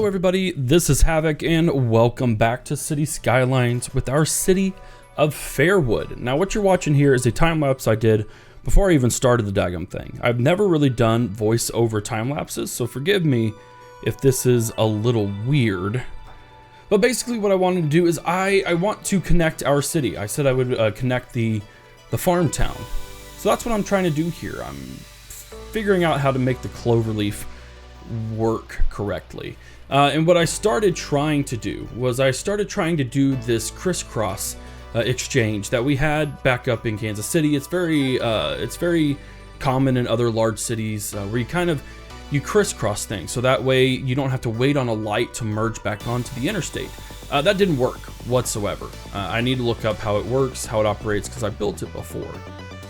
Hello everybody, this is Havoc and welcome back to City Skylines with our city of Fairwood. Now what you're watching here is a time lapse I did before I even started the daggum thing. I've never really done voiceover time lapses, so forgive me if this is a little weird. But basically what I wanted to do is I want to connect our city. I said I would connect the FarmTown. So that's what I'm trying to do here. I'm figuring out how to make the cloverleaf work correctly. And what I started trying to do was this crisscross exchange that we had back up in Kansas City. It's very common in other large cities where you crisscross things, so that way you don't have to wait on a light to merge back onto the interstate. That didn't work whatsoever. I need to look up how it works, how it operates, because I built it before.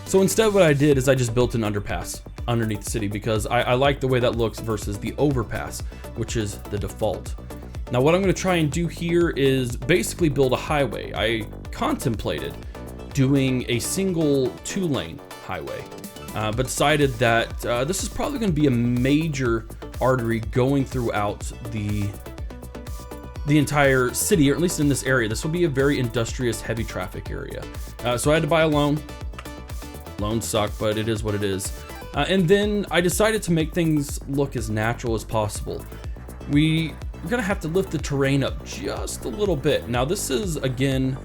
So instead what I did is I just built an underpass underneath the city because I like the way that looks versus the overpass, which is the default. Now what I'm going to try and do here is basically build a highway. I contemplated doing a single 2-lane highway, but decided that this is probably going to be a major artery going throughout the entire city, or at least in this area. This will be a very industrious, heavy traffic area. So I had to buy a loan. Loans suck, but it is what it is. And then I decided to make things look as natural as possible. We're gonna have to lift the terrain up just a little bit. Now this is, again,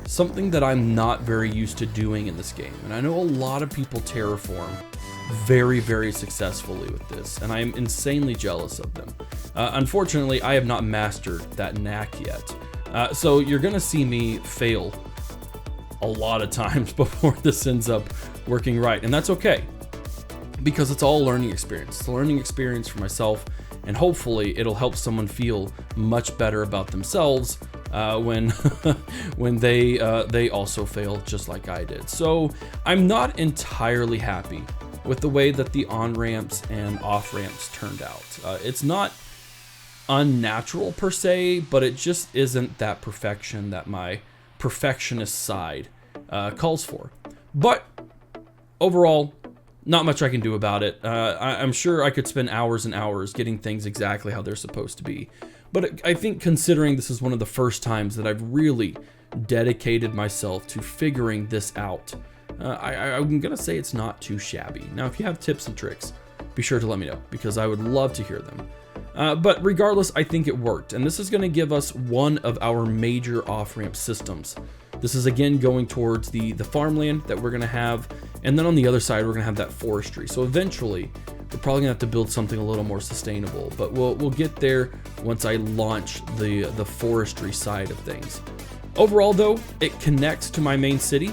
something that I'm not very used to doing in this game. And I know a lot of people terraform very, very successfully with this, and I'm insanely jealous of them. Unfortunately, I have not mastered that knack yet. So you're gonna see me fail a lot of times before this ends up working right, and that's okay, because it's all a learning experience. It's a learning experience for myself, and hopefully it'll help someone feel much better about themselves when when they also fail just like I did. So I'm not entirely happy with the way that the on-ramps and off-ramps turned out. It's not unnatural per se, but it just isn't that perfection that my perfectionist side calls for. But overall, not much I can do about it. I'm sure I could spend hours and hours getting things exactly how they're supposed to be. But I think considering this is one of the first times that I've really dedicated myself to figuring this out, I'm gonna say it's not too shabby. Now, if you have tips and tricks, be sure to let me know, because I would love to hear them. But regardless, I think it worked, and this is going to give us one of our major off-ramp systems. This is again going towards the farmland that we're going to have, and then on the other side we're going to have that forestry. So eventually we're probably going to have to build something a little more sustainable, but we'll get there once I launch the forestry side of things. Overall though, it connects to my main city,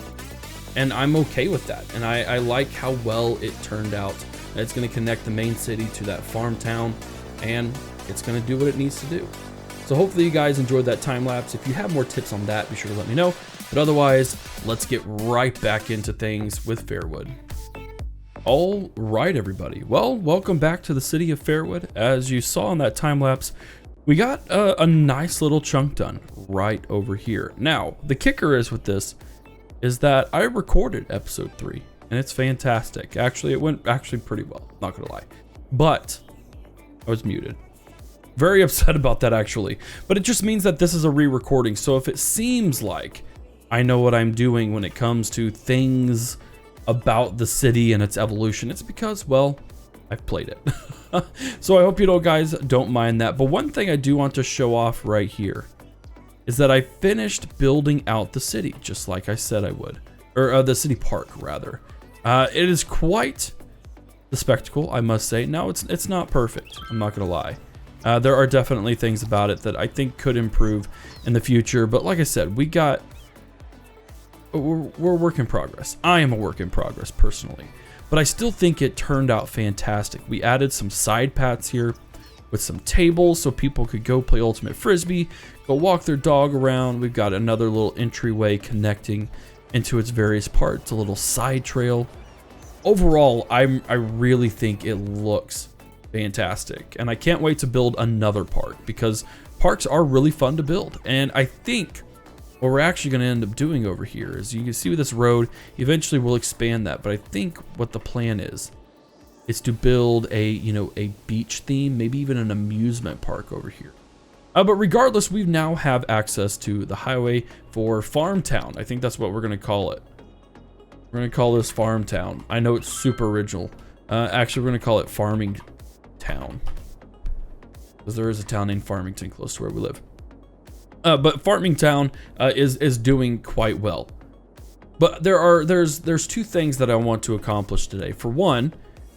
and I'm okay with that, and I like how well it turned out. It's going to connect the main city to that farm town, and it's going to do what it needs to do. So hopefully you guys enjoyed that time lapse. If you have more tips on that, be sure to let me know. But otherwise, let's get right back into things with Fairwood. All right, everybody. Well, welcome back to the city of Fairwood. As you saw in that time lapse, we got a nice little chunk done right over here. Now, the kicker is with this is that I recorded episode 3, and it's fantastic. Actually, it went pretty well, not gonna lie. But I was muted. Very upset about that, actually. But it just means that this is a re-recording. So if it seems like I know what I'm doing when it comes to things about the city and its evolution, it's because, well, I've played it. So I hope you guys don't mind that. But one thing I do want to show off right here is that I finished building out the city, just like I said I would. Or the city park, rather. It is quite the spectacle, I must say. Now, it's not perfect, I'm not gonna lie. There are definitely things about it that I think could improve in the future, but like I said, we're a work in progress. I am a work in progress personally, but I still think it turned out fantastic. We added some side paths here with some tables so people could go play ultimate frisbee, go walk their dog around. We've got another little entryway connecting into its various parts, a little side trail. Overall, I really think it looks fantastic, and I can't wait to build another park, because parks are really fun to build. And I think what we're actually going to end up doing over here is, you can see with this road, eventually we'll expand that, but I think what the plan is is to build a, you know, a beach theme, maybe even an amusement park over here. But regardless, we now have access to the highway for FarmTown. I think that's what we're going to call it. We're going to call this FarmTown. I know it's super original. Actually, we're going to call it Farmingtown, because there is a town named Farmington close to where we live. But Farmingtown is doing quite well. But there's two things that I want to accomplish today. For one,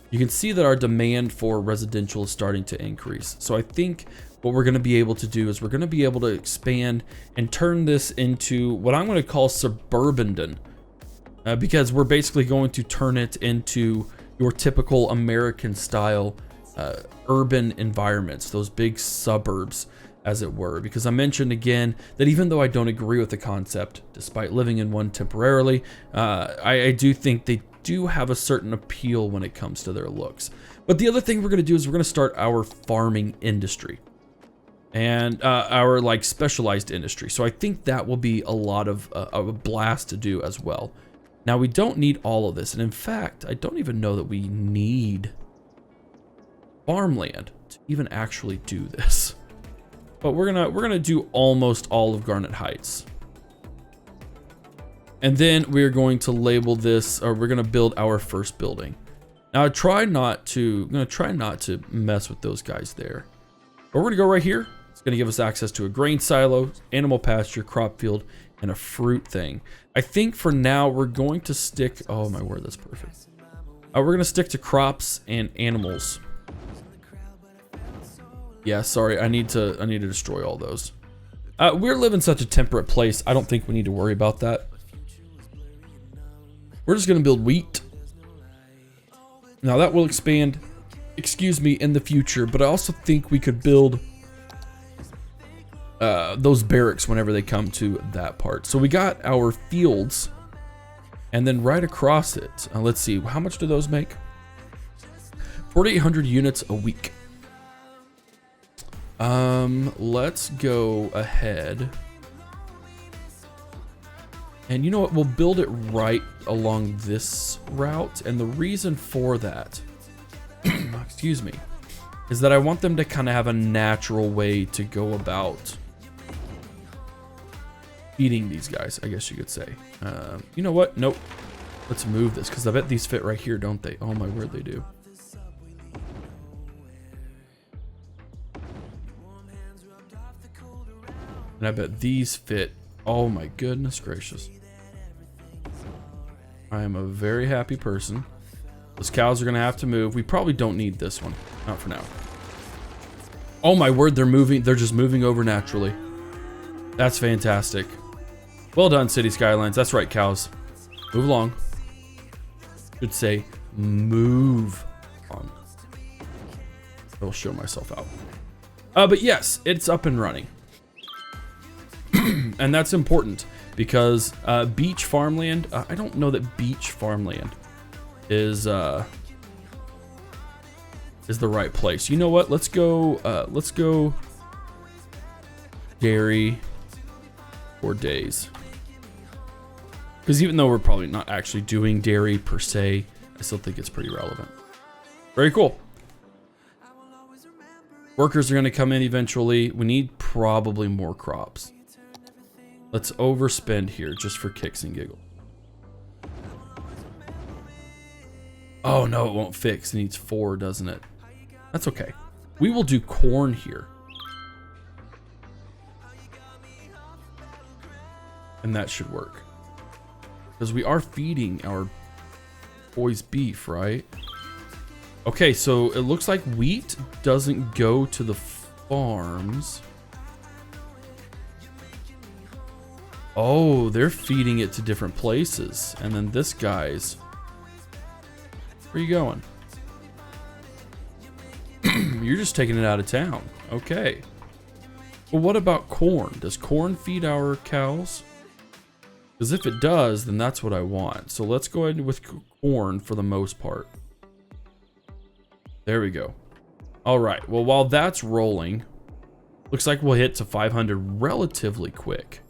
you can see that our demand for residential is starting to increase. So I think what we're going to be able to do is we're going to be able to expand and turn this into what I'm going to call Suburbidon, because we're basically going to turn it into your typical American style urban environments, those big suburbs, as it were. Because I mentioned again that even though I don't agree with the concept, despite living in one temporarily, I do think they do have a certain appeal when it comes to their looks. But the other thing we're going to do is we're going to start our farming industry and our like specialized industry. So I think that will be a lot of a blast to do as well. Now we don't need all of this, and in fact, I don't even know that we need farmland to even actually do this. But we're gonna do almost all of Garnet Heights. And then we're going to label this, or we're gonna build our first building. Now I'm gonna try not to mess with those guys there. But we're gonna go right here. It's gonna give us access to a grain silo, animal pasture, crop field, and a fruit thing. I think for now we're going to stick, oh my word, that's perfect. We're gonna stick to crops and animals. Yeah, sorry, I need to destroy all those. We live in such a temperate place, I don't think we need to worry about that. We're just gonna build wheat. Now that will expand, excuse me, in the future, but I also think we could build those barracks whenever they come to that part. So we got our fields, and then right across it, let's see, how much do those make? 4,800 units a week. Let's go ahead. And you know what? We'll build it right along this route. And the reason for that, excuse me, is that I want them to kind of have a natural way to go about feeding these guys, I guess you could say. You know what? Nope. Let's move this, because I bet these fit right here, don't they? Oh my word, they do. And I bet these fit. Oh my goodness gracious. I am a very happy person. Those cows are gonna have to move. We probably don't need this one. Not for now. Oh my word, they're moving. They're just moving over naturally. That's fantastic. Well done, City Skylines. That's right, cows. Move along. Should say move on. I'll show myself out. But yes, it's up and running. And that's important because beach farmland, I don't know that beach farmland is the right place. You know what? Let's go dairy for days. Because even though we're probably not actually doing dairy per se, I still think it's pretty relevant. Very cool. Workers are going to come in eventually. We need probably more crops. Let's overspend here just for kicks and giggles. Oh no, it won't fix. It needs 4, doesn't it? That's okay. We will do corn here. And that should work. Because we are feeding our boys beef, right? Okay, so it looks like wheat doesn't go to the farms. Oh, they're feeding it to different places. And then this guy's... Where are you going? You're just taking it out of town. Okay. Well, what about corn? Does corn feed our cows? Because if it does, then that's what I want. So let's go ahead with corn for the most part. There we go. All right. Well, while that's rolling, looks like we'll hit to 500 relatively quick,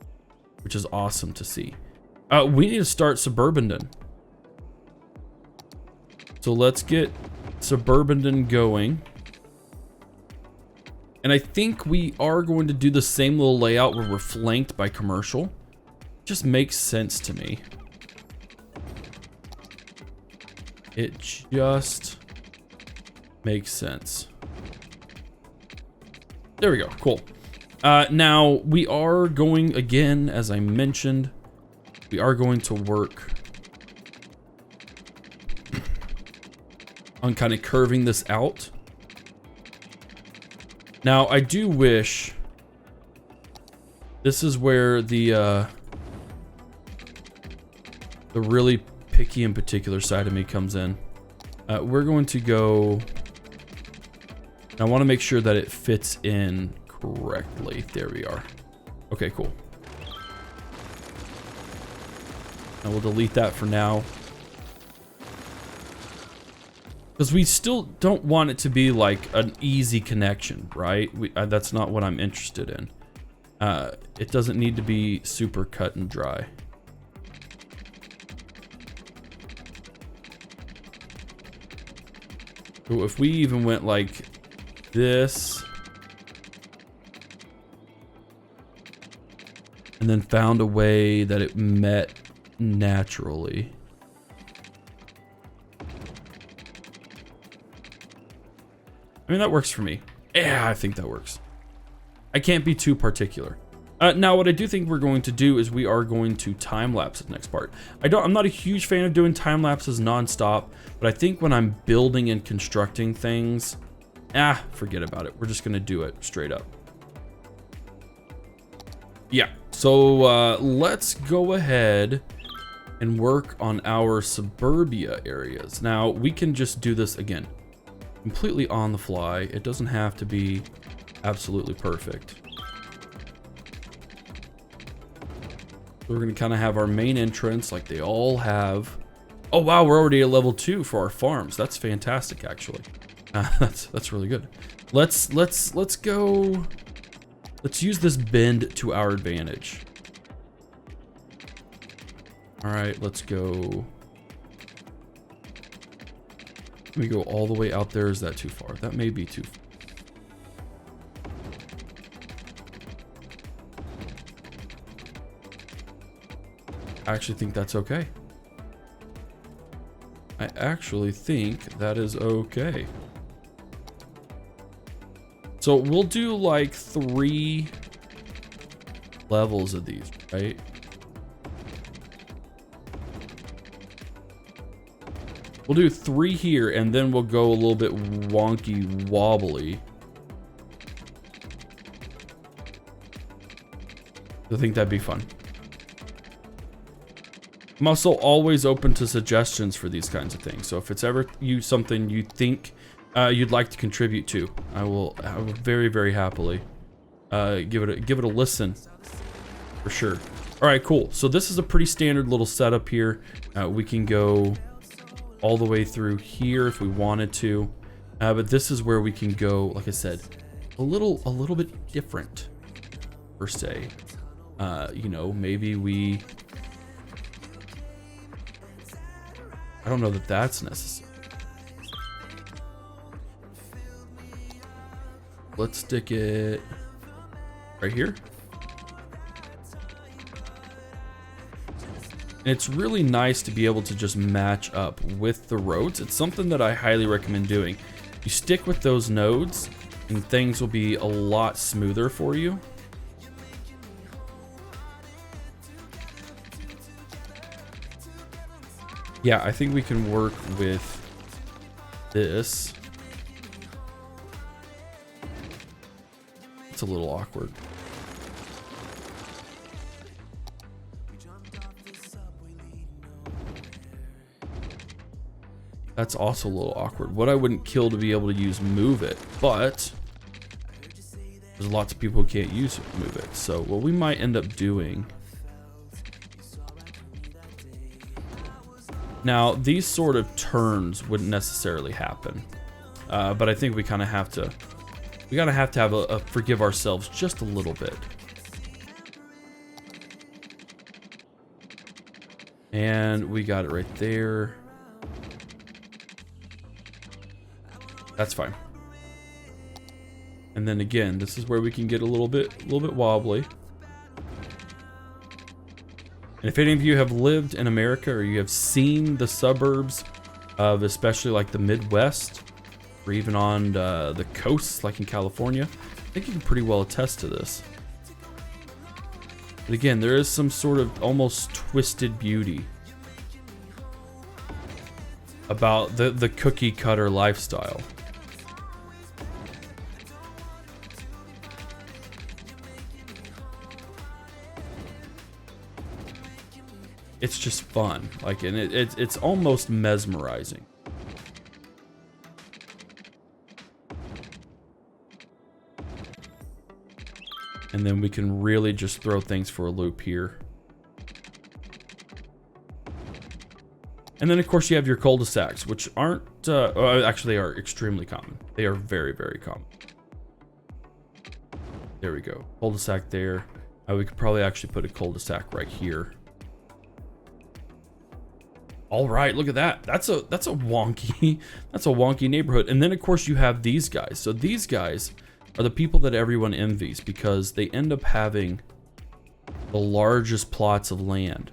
which is awesome to see. We need to start Suburbidon. So let's get Suburbidon going. And I think we are going to do the same little layout where we're flanked by commercial. Just makes sense to me. It just makes sense. There we go. Cool. Now we are going again, as I mentioned, we are going to work on kind of curving this out. Now I do wish this is where the really picky and particular side of me comes in. We're going to go. I want to make sure that it fits in correctly. There we are. Okay, cool. And we'll delete that for now. Because we still don't want it to be like an easy connection, right? That's not what I'm interested in. It doesn't need to be super cut and dry. So if we even went like this, and then found a way that it met naturally. I mean, that works for me. Yeah, I think that works. I can't be too particular. Now, what I do think we're going to do is we are going to time lapse the next part. I'm not a huge fan of doing time lapses nonstop, but I think when I'm building and constructing things, forget about it. We're just gonna do it straight up. Yeah, so let's go ahead and work on our suburbia areas. Now, we can just do this again, completely on the fly. It doesn't have to be absolutely perfect. We're gonna kind of have our main entrance like they all have. Oh wow, we're already at level 2 for our farms. That's fantastic, actually. That's really good. Let's go. Let's use this bend to our advantage. All right, let's go. Can we go all the way out there? Is that too far? That may be too far. I actually think that's okay. I actually think that is okay. So we'll do like 3 levels of these, right? We'll do 3 here, and then we'll go a little bit wonky wobbly. I think that'd be fun. I'm also always open to suggestions for these kinds of things. So if it's ever something you think you'd like to contribute to, I will very, very happily give it a listen for sure. All right, cool. So this is a pretty standard little setup here. We can go all the way through here if we wanted to, but this is where we can go, like I said, a little bit different per se. You know, maybe we. I don't know that that's necessary. Let's stick it right here. And it's really nice to be able to just match up with the roads. It's something that I highly recommend doing. You stick with those nodes and things will be a lot smoother for you. Yeah, I think we can work with this. It's a little awkward. That's also a little awkward. What I wouldn't kill to be able to use move it, but there's lots of people who can't use move it. So what we might end up doing. Now, these sort of turns wouldn't necessarily happen, but I think we kind of have to, have a forgive ourselves just a little bit. And we got it right there. That's fine. And then again, this is where we can get a little bit wobbly. And if any of you have lived in America or you have seen the suburbs of especially like the Midwest or even on the coasts like in California, I think you can pretty well attest to this. But again, there is some sort of almost twisted beauty about the cookie cutter lifestyle. It's just fun, like, and it's almost mesmerizing. And then we can really just throw things for a loop here. And then of course you have your cul-de-sacs, which aren't, actually they are extremely common. They are very, very common. There we go, cul-de-sac there. We could probably actually put a cul-de-sac right here. All right, look at that. That's a wonky neighborhood. And then of course you have these guys. So these guys are the people that everyone envies because they end up having the largest plots of land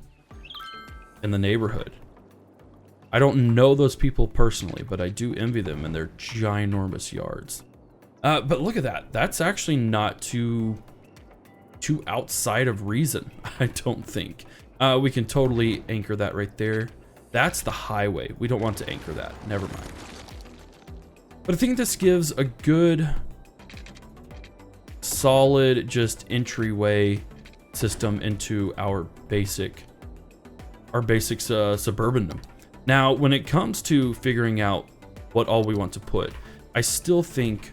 in the neighborhood. I don't know those people personally, but I do envy them and their ginormous yards. But look at that. That's actually not too outside of reason, I don't think. We can totally anchor that right there. That's the highway. We don't want to anchor that. Never mind. But I think this gives a good, solid, just entryway system into our basic suburban. Now, when it comes to figuring out what all we want to put, I still think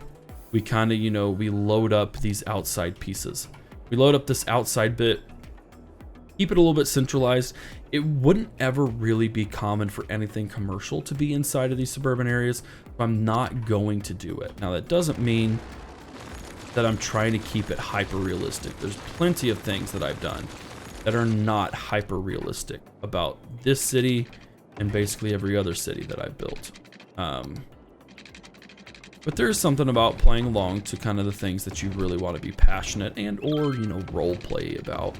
we kind of, you know, we load up these outside pieces. We load up this outside bit, keep it a little bit centralized. It wouldn't ever really be common for anything commercial to be inside of these suburban areas, so I'm not going to do it. Now, that doesn't mean that I'm trying to keep it hyper realistic. There's plenty of things that I've done that are not hyper realistic about this city and basically every other city that I've built. But there's something about playing along to kind of the things that you really want to be passionate and or, you know, role play about.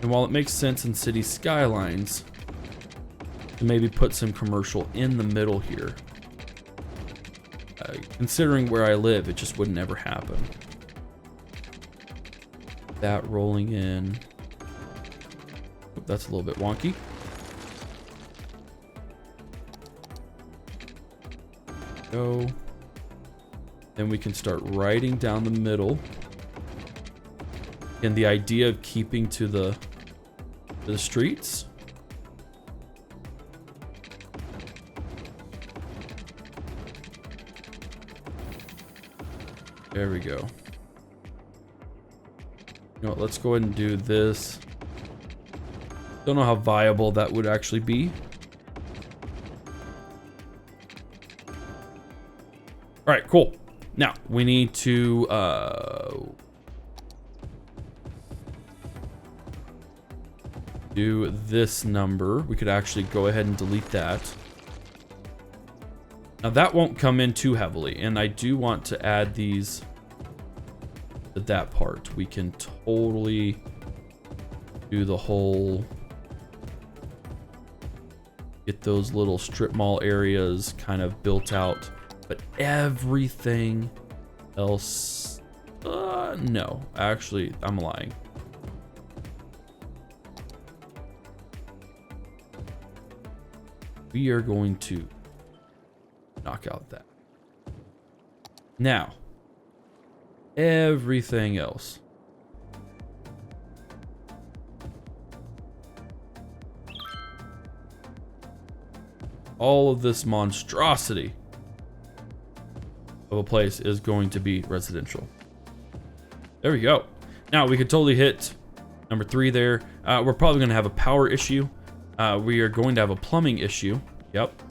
And while it makes sense in city skylines to maybe put some commercial in the middle here, considering where I live, it just would never happen. That rolling in. Oh, that's a little bit wonky. Go. Then we can start riding down the middle. And the idea of keeping to the streets. There we go. You know what, let's go ahead and do this. Don't know how viable that would actually be. All right, cool. Now we need to do this number. We could actually go ahead and delete that. Now that won't come in too heavily, and I do want to add these to that part. We can totally do the whole, get those little strip mall areas kind of built out, but everything else, no, actually, I'm lying. We are going to knock out that. Now, everything else. All of this monstrosity of a place is going to be residential. There we go. Now we could totally hit number 3 there. We're probably going to have a power issue. We are going to have a plumbing issue. Yep.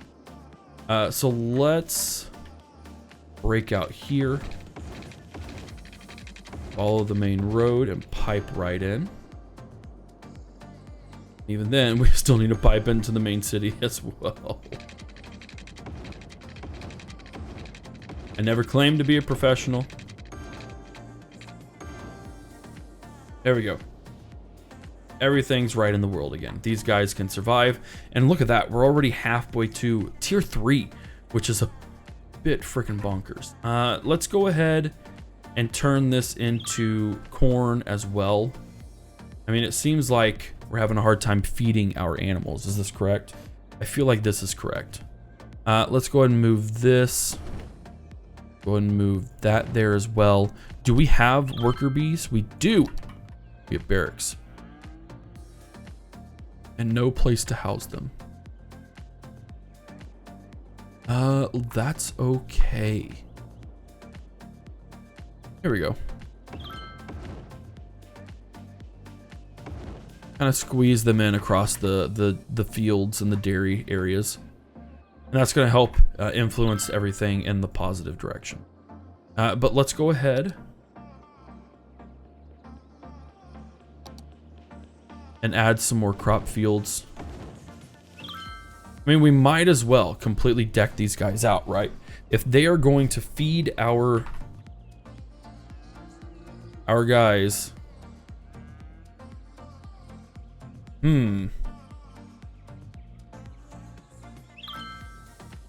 So let's break out here. Follow the main road and pipe right in. Even then, we still need to pipe into the main city as well. I never claimed to be a professional. There we go. Everything's right in the world again. These guys can survive. And look at that. We're already halfway to tier 3, which is a bit freaking bonkers. Let's go ahead and turn this into corn as well. I mean, it seems like we're having a hard time feeding our animals. Is this correct? I feel like this is correct. Let's go ahead and move this. Go ahead and move that there as well. Do we have worker bees? We do. We have barracks. And no place to house them. That's okay. Here we go. Kind of squeeze them in across the fields and the dairy areas. And that's going to help influence everything in the positive direction. But let's go ahead and add some more crop fields. I mean, we might as well completely deck these guys out, right? If they are going to feed our guys.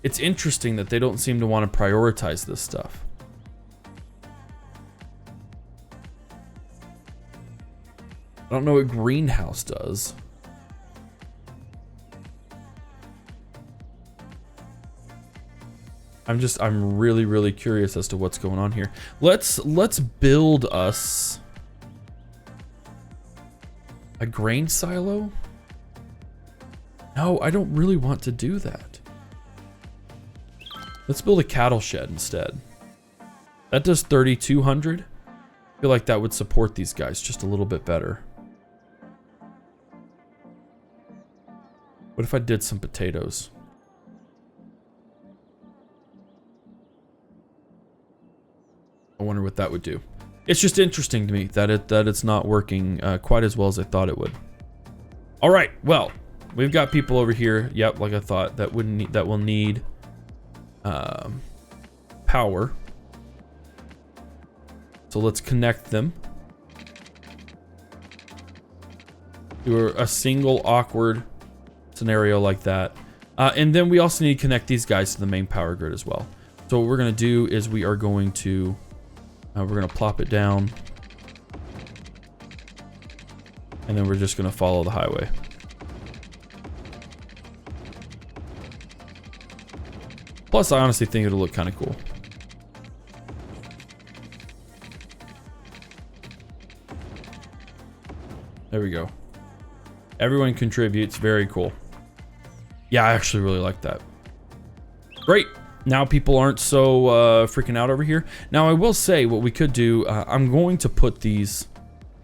It's interesting that they don't seem to want to prioritize this stuff. I don't know what greenhouse does. I'm really curious as to what's going on here. Let's build us a grain silo. No, I don't really want to do that. Let's build a cattle shed instead. That does 3,200. I feel like that would support these guys just a little bit better. What if I did some potatoes? I wonder what that would do. It's just interesting to me that it's not working quite as well as I thought it would. All right, well, we've got people over here. Yep, like I thought, that will need power. So let's connect them to a single awkward scenario like that. And then we also need to connect these guys to the main power grid as well. So what we're going to do is we are going to plop it down. And then we're just going to follow the highway. Plus, I honestly think it'll look kind of cool. There we go. Everyone contributes. Very cool. Yeah, I actually really like that. Great. Now people aren't so freaking out over here. Now I will say what we could do, I'm going to put these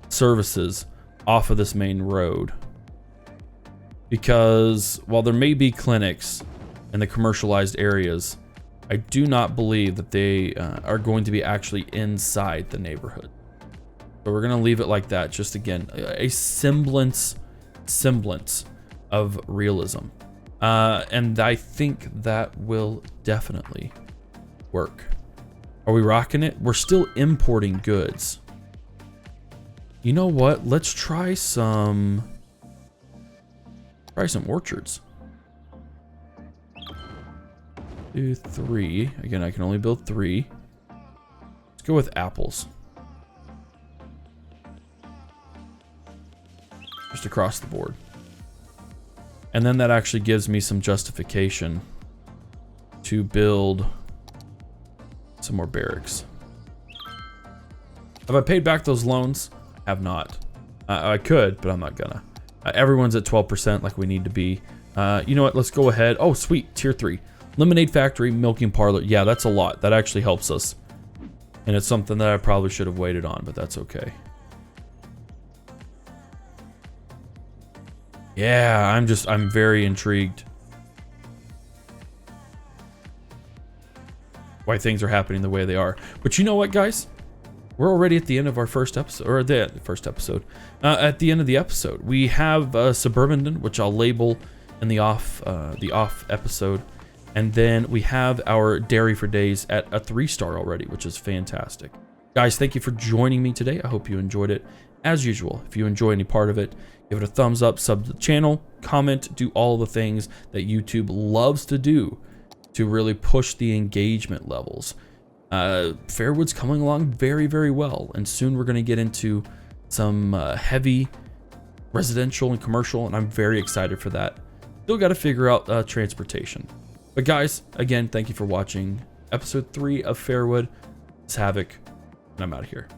services off of this main road. Because while there may be clinics in the commercialized areas, I do not believe that they are going to be actually inside the neighborhood. So we're going to leave it like that. Just again, a semblance of realism. And I think that will definitely work. Are we rocking it? We're still importing goods. You know what? Let's try some orchards. 2, 3. Again, I can only build 3. Let's go with apples. Just across the board. And then that actually gives me some justification to build some more barracks. Have I paid back those loans? I have not. I could, but I'm not gonna. Everyone's at 12% like we need to be. You know what? Let's go ahead. Oh, sweet. Tier 3. Lemonade factory, milking parlor. Yeah, that's a lot. That actually helps us. And it's something that I probably should have waited on, but that's okay. Yeah, I'm very intrigued why things are happening the way they are. But you know what, guys? We're already at the end of our first episode, or the first episode. At the end of the episode, we have Suburbidon, which I'll label in the off episode. And then we have our dairy for days at a 3-star already, which is fantastic. Guys, thank you for joining me today. I hope you enjoyed it. As usual, if you enjoy any part of it, give it a thumbs up, sub to the channel, comment, do all the things that YouTube loves to do to really push the engagement levels. Fairwood's coming along very, very well, and soon we're going to get into some heavy residential and commercial, and I'm very excited for that. Still got to figure out transportation. But guys, again, thank you for watching episode 3 of Fairwood. It's Havoc, and I'm out of here.